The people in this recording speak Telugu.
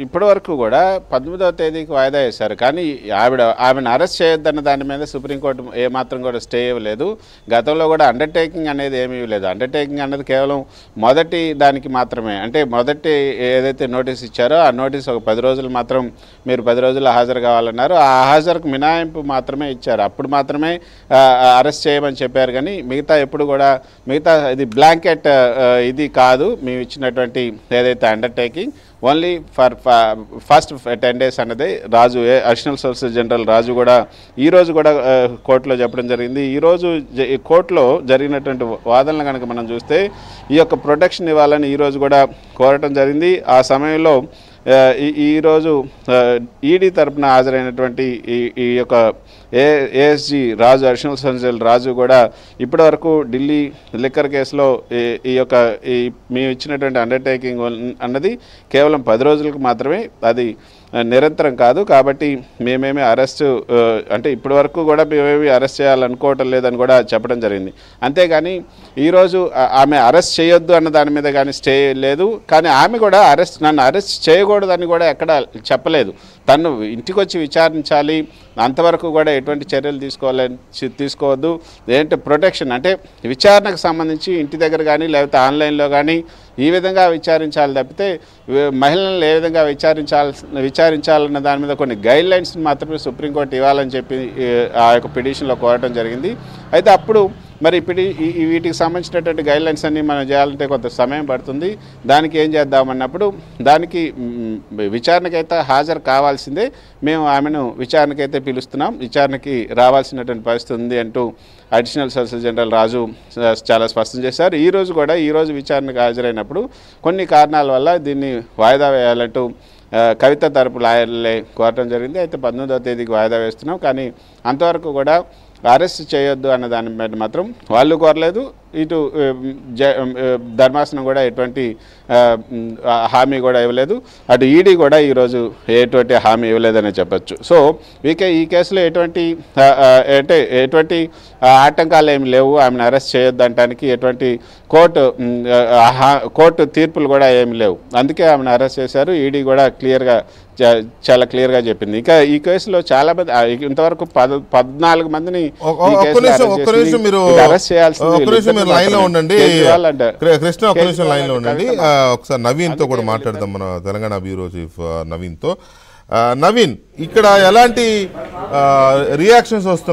ఇప్పటి వరకు కూడా 18వ తేదీకి వాయిదా వేశారు. కానీ ఆమెను అరెస్ట్ చేయొద్దన్న దాని మీద సుప్రీంకోర్టు ఏమాత్రం కూడా స్టే ఇవ్వలేదు. గతంలో కూడా అండర్టేకింగ్ అనేది ఏమీ ఇవ్వలేదు. అండర్టేకింగ్ అనేది కేవలం మొదటి దానికి మాత్రమే, అంటే మొదటి ఏదైతే నోటీస్ ఇచ్చారో ఆ నోటీస్ ఒక 10 రోజులు మాత్రం మీరు 10 రోజుల్లో హాజరు కావాలన్నారు. ఆ హాజరుకు మినహాయింపు మాత్రమే ఇచ్చారు. అప్పుడు మాత్రమే అరెస్ట్ చేయమని చెప్పారు. కానీ మిగతా ఇది బ్లాంకెట్ ఇది కాదు మేము ఇచ్చినటువంటి ఏదైతే undertaking. Only for first 10 days అన్నది రాజు అడిషనల్ సోలిసిటర్ జనరల్ రాజు కూడా ఈరోజు కూడా కోర్టులో చెప్పడం జరిగింది. ఈరోజు కోర్టులో జరిగినటువంటి వాదనలు కనుక మనం చూస్తే ఈ యొక్క ప్రొటెక్షన్ ఇవ్వాలని ఈరోజు కూడా కోరటం జరిగింది. ఆ సమయంలో ఈరోజు ఈడీ తరపున హాజరైనటువంటి ఈ యొక్క ఏఎస్జీ రాజు అడిషనల్ సోలిసిటర్ రాజు కూడా ఇప్పటివరకు ఢిల్లీ లిక్కర్ కేసులో ఈ యొక్క మేము ఇచ్చినటువంటి అండర్టేకింగ్ అన్నది కేవలం 10 రోజులకు మాత్రమే, అది నిరంతరం కాదు. కాబట్టి మేమేమి అరెస్టు అంటే ఇప్పటి వరకు కూడా మేమేమి అరెస్ట్ చేయాలనుకోవటం లేదని కూడా చెప్పడం జరిగింది. అంతేగాని ఈరోజు ఆమె అరెస్ట్ చేయొద్దు అన్న దాని మీద కానీ స్టే లేదు. కానీ ఆమె కూడా నన్ను అరెస్ట్ చేయకూడదని కూడా ఎక్కడ చెప్పలేదు. తను ఇంటికి వచ్చి విచారించాలి, అంతవరకు కూడా ఎటువంటి చర్యలు తీసుకోవద్దు. ఏంటంటే ప్రొటెక్షన్ అంటే విచారణకు సంబంధించి ఇంటి దగ్గర కానీ లేకపోతే ఆన్లైన్లో కానీ ఈ విధంగా విచారించాలి తప్పితే మహిళలను ఏ విధంగా విచారించాలన్న దాని మీద కొన్ని గైడ్ లైన్స్ని మాత్రమే సుప్రీంకోర్టు ఇవ్వాలని చెప్పి ఆ యొక్క పిటిషన్లో కోరటం జరిగింది. అయితే అప్పుడు మరి వీటికి సంబంధించినటువంటి గైడ్ లైన్స్ అన్నీ మనం చేయాలంటే కొంత సమయం పడుతుంది. దానికి ఏం చేద్దామన్నప్పుడు దానికి విచారణకైతే హాజరు కావాల్సిందే, మేము ఆమెను విచారణకైతే పిలుస్తున్నాం, విచారణకి రావాల్సినటువంటి పరిస్థితి ఉంది అంటూ అడిషనల్ సోలిసిటర్ జనరల్ రాజు చాలా స్పష్టం చేశారు. ఈరోజు విచారణకు హాజరైనప్పుడు కొన్ని కారణాల వల్ల దీన్ని వాయిదా వేయాలంటూ కవిత తరపు లాయర్లే కోరటం జరిగింది. అయితే 18వ తేదీకి వాయిదా వేస్తున్నాం. కానీ అంతవరకు కూడా అరెస్ట్ చేయొద్దు అన్న దాని మీద మాత్రం వాళ్ళు కోరలేదు. ఇటు ధర్మాసనం కూడా ఎటువంటి హామీ కూడా ఇవ్వలేదు. అటు ఈడీ కూడా ఈరోజు ఎటువంటి హామీ ఇవ్వలేదనే చెప్పచ్చు. సో ఈ కేసులో ఎటువంటి ఆటంకాలు ఏమి లేవు. ఆమెను అరెస్ట్ చేయొద్దు అనడానికి ఎటువంటి కోర్టు తీర్పులు కూడా ఏమి లేవు. అందుకే ఆమెను అరెస్ట్ చేశారు. ఈడీ కూడా చాలా క్లియర్గా చెప్పింది. ఇంకా ఈ కేసులో చాలా మంది ఇంతవరకు 14 మందిని అరెస్ట్ చేయాల్సింది. లైన్ లో ఉండండి కృష్ణ, ఒక్క నిమిషం లైన్ లో ఉండండి. ఒకసారి నవీన్ తో కూడా మాట్లాడదాం, మన తెలంగాణ బ్యూరో చీఫ్ నవీన్ తో. నవీన్, ఇక్కడ ఎలాంటి రియాక్షన్స్ వస్తున్నాయి?